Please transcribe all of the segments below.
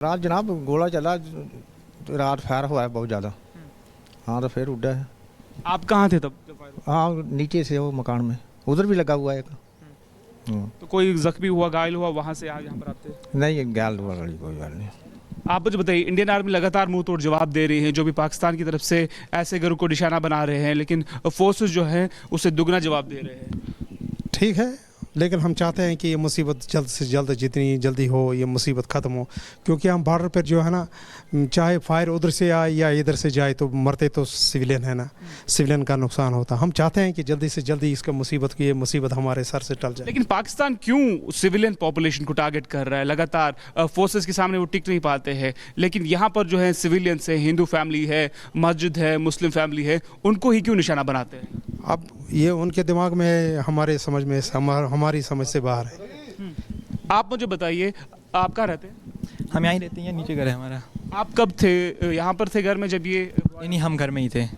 रात जनाब गोला चला, रात फायर हुआ है बहुत ज़्यादा। हाँ तो फिर उड़ा है। आप कहाँ थे तब जब फायर हुआ? हाँ नीचे से वो मकान में, उधर भी लगा हुआ है एक। तो कोई जख्मी हुआ, घायल हुआ वहाँ से यहाँ पर आते? नहीं गैल हुआ गली, कोई गल नहीं। आप मुझे बताइए, इंडियन आर्मी लगातार मुंह तोड़ जवाब दे रही है, जो भी पाकिस्तान की तरफ से ऐसे घरों को निशाना बना रहे हैं, लेकिन फोर्सेस जो हैं उसे दुगना जवाब दे रहे हैं। ठीक है, लेकिन हम चाहते हैं कि ये मुसीबत जल्द से जल्द जितनी जल्दी हो ये मुसीबत ख़त्म हो, क्योंकि हम बॉर्डर पर जो है ना, चाहे फायर उधर से आए या इधर से जाए तो मरते तो सिविलियन है ना, सिविलियन का नुकसान होता। हम चाहते हैं कि जल्दी से जल्दी इसका मुसीबत की ये मुसीबत हमारे सर से टल जाए। लेकिन पाकिस्तान क्यों सिविलियन पॉपुलेशन को टारगेट कर रहा है? लगातार फोर्सेस के सामने वो टिक नहीं पाते हैं, लेकिन यहाँ पर जो है सिविलियंस है, हिंदू फैमिली है, मस्जिद है, मुस्लिम फैमिली है, उनको ही क्यों निशाना बनाते हैं? अब ये उनके दिमाग में है, हमारे समझ में, हमारी समझ से बाहर है। आप मुझे बताइए, आप कहाँ रहते हैं? हम यहाँ ही रहते हैं, नीचे घर है हमारा। आप कब थे यहाँ पर, थे घर में जब ये? नहीं, हम घर में ही थे।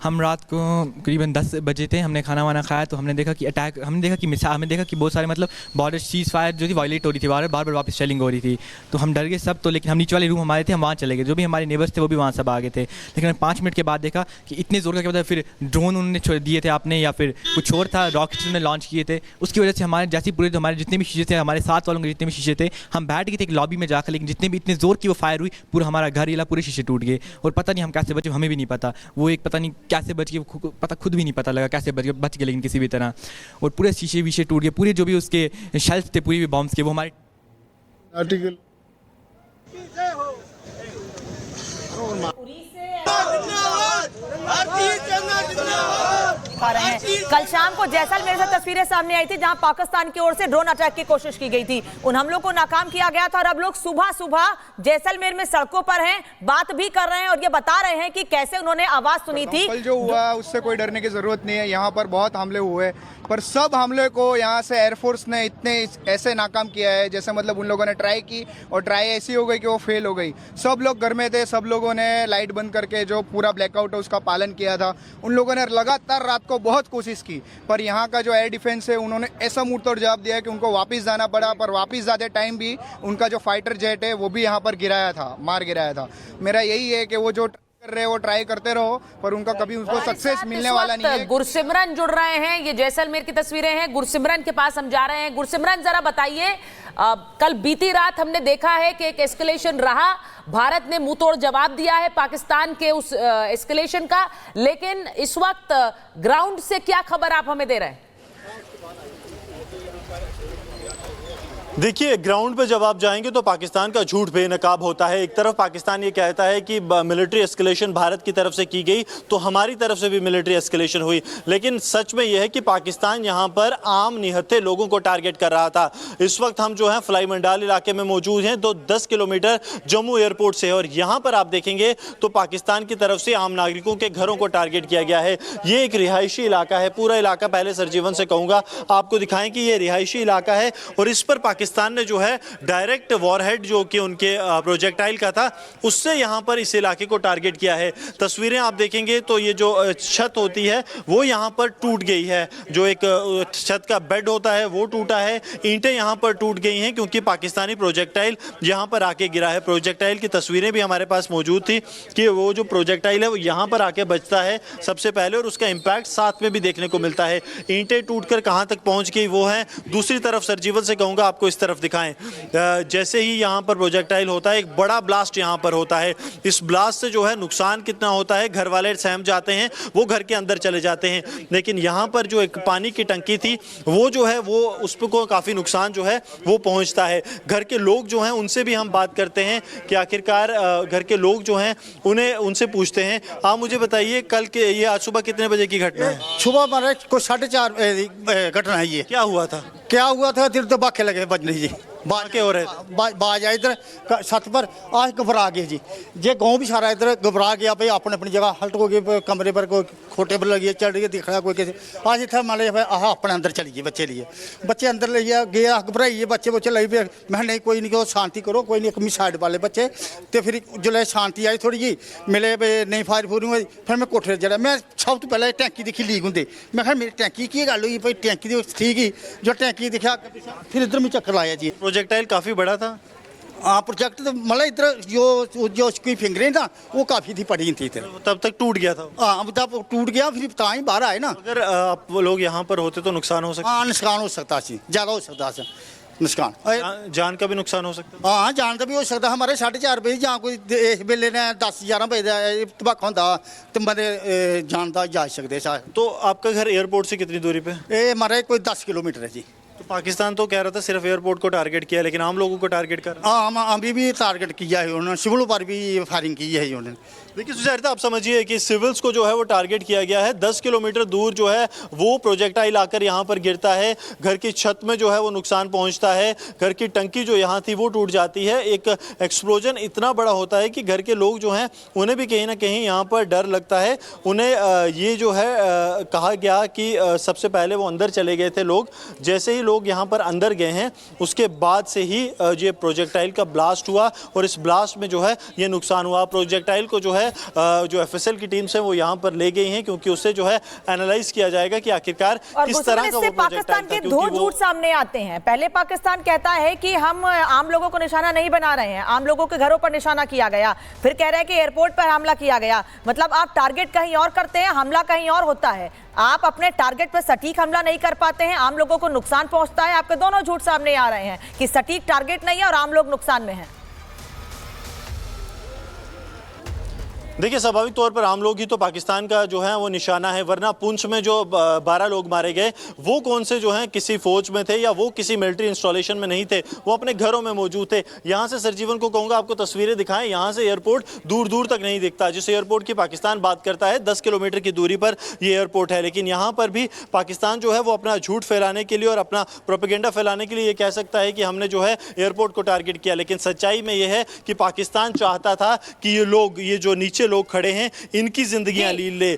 हम रात को करीबन 10 बजे थे, हमने खाना वाना खाया तो हमने देखा कि अटैक, हमने देखा कि बहुत सारे मतलब बॉर्डर सीज फायर जो थी वायलेट हो रही थी, बार बार वापस शेलिंग हो रही थी, तो हम डर गए सब। तो लेकिन हम नीचे वाले रूम हमारे थे, हम वहाँ चले गए, जो भी हमारे नेबर्स थे वो भी वहाँ सब आ गए थे। लेकिन 5 मिनट के बाद देखा कि इतने ज़ोर का क्या पता, फिर ड्रोन उन्होंने दिए थे आपने, या फिर कुछ और था, रॉकेट्स उन्होंने लॉन्च किए थे। उसकी वजह से हमारे जैसे पूरे हमारे जितने भी शीशे थे, हमारे साथ वालों के जितने भी शीशे थे, हम बैठ गए थे एक लॉबी में जाकर, लेकिन जितने भी इतने ज़ोर की वो फायर हुई, पूरा हमारा घर हिला, पूरे शीशे टूट गए। और पता नहीं हम कैसे बचे, हमें भी नहीं पता। वो एक पता नहीं कैसे बच गए, पता खुद भी नहीं पता लगा कैसे बच गए, लेकिन किसी भी तरह। और पूरे शीशे वीशे टूट गए, पूरे जो भी उसके शेल्फ थे, पूरी भी बॉम्ब्स के, वो हमारे आर्टिकल खा रहे हैं। कल शाम को जैसलमेर से तस्वीरें सामने आई थी, जहां पाकिस्तान की ओर से ड्रोन अटैक की कोशिश की गई थी। उन हमलों को नाकाम किया गया था और अब लोग सुबह सुबह जैसलमेर में सड़कों पर हैं, बात भी कर रहे हैं और ये बता रहे हैं कि कैसे उन्होंने आवाज सुनी थी। कल जो हुआ उससे कोई डरने की जरूरत नहीं है। यहाँ पर बहुत हमले हुए, पर सब हमले को यहाँ से एयरफोर्स ने इतने ऐसे नाकाम किया है, जैसे मतलब उन लोगों ने ट्राई की और ट्राई ऐसी हो गई कि वो फेल हो गई। सब लोग घर में थे, सब लोगों ने लाइट बंद करके जो पूरा ब्लैकआउट है उसका पालन किया था। उन लोगों ने लगातार रात को बहुत कोशिश की, पर यहाँ का जो एयर डिफेंस है उन्होंने ऐसा मुंहतोड़ जवाब दिया कि उनको वापस जाना पड़ा। पर वापस जाते टाइम भी उनका जो फाइटर जेट है वो भी यहाँ पर गिराया था, मार गिराया था। मेरा यही है कि वो जो कर रहे हैं वो ट्राई करते रहो, पर उनका कभी उनको सक्सेस मिलने वाला नहीं है। गुरसिमरन जुड़ रहे हैं, ये जैसलमेर की तस्वीरें हैं, गुरसिमरन के पास हम जा रहे हैं। गुरसिमरन जरा बताइए, कल बीती रात हमने देखा है कि एक एस्केलेशन रहा, भारत ने मुंहतोड़ जवाब दिया है पाकिस्तान के उस एस्केलेशन का, लेकिन इस वक्त ग्राउंड से क्या खबर आप हमें दे रहे हैं? देखिए, ग्राउंड पे जब आप जाएंगे तो पाकिस्तान का झूठ बेनकाब होता है। एक तरफ पाकिस्तान ये कहता है कि मिलिट्री एस्केलेशन भारत की तरफ से की गई, तो हमारी तरफ से भी मिलिट्री एस्केलेशन हुई, लेकिन सच में यह है कि पाकिस्तान यहाँ पर आम निहत्थे लोगों को टारगेट कर रहा था। इस वक्त हम जो है फ्लाई मंडाल इलाके में मौजूद हैं, तो 10 किलोमीटर जम्मू एयरपोर्ट से, और यहाँ पर आप देखेंगे तो पाकिस्तान की तरफ से आम नागरिकों के घरों को टारगेट किया गया है। ये एक रिहायशी इलाका है, पूरा इलाका, पहले सरजीवन से कहूँगा आपको दिखाएं कि ये रिहायशी इलाका है, और इस पर पाकिस्तान ने जो है डायरेक्ट वॉरहेड जो कि उनके प्रोजेक्टाइल का था, उससे यहां पर इस इलाके को टारगेट किया है। तस्वीरें आप देखेंगे तो ये जो छत होती है वो यहां पर टूट गई है, जो एक छत का बेड होता है वो टूटा है, ईंटें यहां पर टूट गई हैं क्योंकि पाकिस्तानी प्रोजेक्टाइल यहां पर आके गिरा है। प्रोजेक्टाइल की तस्वीरें भी हमारे पास मौजूद थी कि वो जो प्रोजेक्टाइल है वो यहां पर आके बचता है सबसे पहले, और उसका इंपैक्ट साथ में भी देखने को मिलता है। ईंटें टूटकर कहां तक पहुंच गई वो है। दूसरी तरफ सरजीवल से कहूंगा आपको इस तरफ दिखाएं, जैसे ही यहाँ पर प्रोजेक्टाइल होता है, एक बड़ा ब्लास्ट यहाँ पर होता है। इस ब्लास्ट से जो है नुकसान कितना होता है, घर वाले सहम जाते हैं, वो घर के अंदर चले जाते हैं। लेकिन यहाँ पर जो एक पानी की टंकी थी वो जो है वो उस पर को काफ़ी नुकसान जो है वो पहुँचता है। घर के लोग जो हैं उनसे भी हम बात करते हैं कि आखिरकार घर के लोग जो हैं उनसे पूछते हैं। आप मुझे बताइए, कल के ये आज सुबह कितने बजे की घटना है? सुबह हमारे को 4:30 घटना है ये। क्या हुआ था? क्या हुआ था, दिल तो बाके लगे बजने जी, बाल के हो रहे बाज आए इधर छत पर, आज घबरा गए जी। ये गांव भी सारा इधर घबरा गया भाई, अपनी अपनी जगह हल्ट हो गए, कमरे पर कोई खोटे पर लगी चढ़ रही दिख रहा कोई किसी। आज इतना मान लिया आह अपने अंदर चली गई, बच्चे लिए, बच्चे अंदर ले गया, घबराइए बच्चे बच्चे लगी पे। मैं नहीं कोई नहीं, शांति करो, कोई नहीं, एक साइड वाले बच्चे। तो फिर जो शांति आई थोड़ी जी, मिले नहीं फायर फूरिंग हुई, फिर मैं कोठे चढ़ा। मैं सब तो पहले टैंकी दिखी लीक होंगे, मैं कहा मेरी टैंकी की गल हुई भाई, टैंकी ठीक ही जो टैंकी दिखा, फिर इधर में चक्कर लाया जी। प्रोजेक्टाइल काफ़ी बड़ा था। हाँ प्रोजेक्ट तो मतलब इधर जो उसकी फिंगरें ना वो काफ़ी थी पड़ी थी इधर। तब तक टूट गया था। हाँ अब तब टूट गया फिर तो ही बाहर आए ना। अगर आप वो लोग यहाँ पर होते तो नुकसान हो सकता हाँ नुकसान हो सकता सी, ज़्यादा हो सकता सी नुकसान। जान का भी नुकसान हो सकता हाँ जान का भी हो सकता। हमारे 4:30 बजे जहाँ कोई इस वेले ने 10-11 बजे तबाक होंदा तो मेरे जान का जा सकते शायद। तो आपका घर एयरपोर्ट से कितनी दूरी पे? ये हमारे कोई 10 किलोमीटर है जी। तो पाकिस्तान तो कह रहा था सिर्फ एयरपोर्ट को टारगेट किया, लेकिन आम लोगों को टारगेट कर रहा है। हाँ अभी भी टारगेट किया है उन्होंने, सिविलों पर भी फायरिंग की है उन्होंने। देखिए सुचेता, आप समझिए कि सिविल्स को जो है वो टारगेट किया गया है। 10 किलोमीटर दूर जो है वो प्रोजेक्टाइल आकर यहाँ पर गिरता है, घर की छत में जो है वो नुकसान पहुँचता है, घर की टंकी जो यहाँ थी वो टूट जाती है। एक एक्सप्लोजन इतना बड़ा होता है कि घर के लोग जो हैं उन्हें भी कहीं ना कहीं यहाँ पर डर लगता है। उन्हें ये जो है कहा गया कि सबसे पहले वो अंदर चले गए थे लोग। जैसे ही लोग यहाँ पर अंदर गए हैं उसके बाद से ही ये प्रोजेक्टाइल का ब्लास्ट हुआ और इस ब्लास्ट में जो है ये नुकसान हुआ। प्रोजेक्टाइल को जो है जो एफएसएल की टीम से वो यहाँ पर ले गई हैं, क्योंकि उससे जो है एनालाइज किया जाएगा कि आखिरकार किस तरह का वो पाकिस्तान के दो झूठ सामने आते हैं। पहले पाकिस्तान कहता है कि हम आम लोगों को निशाना नहीं बना रहे हैं, आम लोगों के घरों पर निशाना किया गया। फिर कह रहे हैं कि एयरपोर्ट पर हमला किया गया। मतलब आप टारगेट कहीं और करते हैं, हमला कहीं और होता है। आप अपने टारगेट पर सटीक हमला नहीं कर पाते हैं, आम लोगों को नुकसान पहुंचता है। आपके दोनों झूठ सामने आ रहे हैं कि सटीक टारगेट नहीं है और आम लोग नुकसान में हैं। देखिए स्वाभाविक तौर पर आम लोग ही तो पाकिस्तान का जो है वो निशाना है, वरना पुंछ में जो 12 लोग मारे गए वो कौन से जो हैं किसी फौज में थे या वो किसी मिलिट्री इंस्टॉलेशन में नहीं थे, वो अपने घरों में मौजूद थे। यहाँ से सरजीवन को कहूँगा आपको तस्वीरें दिखाएं, यहाँ से एयरपोर्ट दूर दूर तक नहीं दिखता। जिस एयरपोर्ट की पाकिस्तान बात करता है 10 किलोमीटर की दूरी पर ये एयरपोर्ट है, लेकिन यहाँ पर भी पाकिस्तान जो है वो अपना झूठ फैलाने के लिए और अपना प्रोपेगेंडा फैलाने के लिए ये कह सकता है कि हमने जो है एयरपोर्ट को टारगेट किया। लेकिन सच्चाई में ये है कि पाकिस्तान चाहता था कि ये जो नीचे लोग खड़े हैं इनकी जिंदगियां लील ले।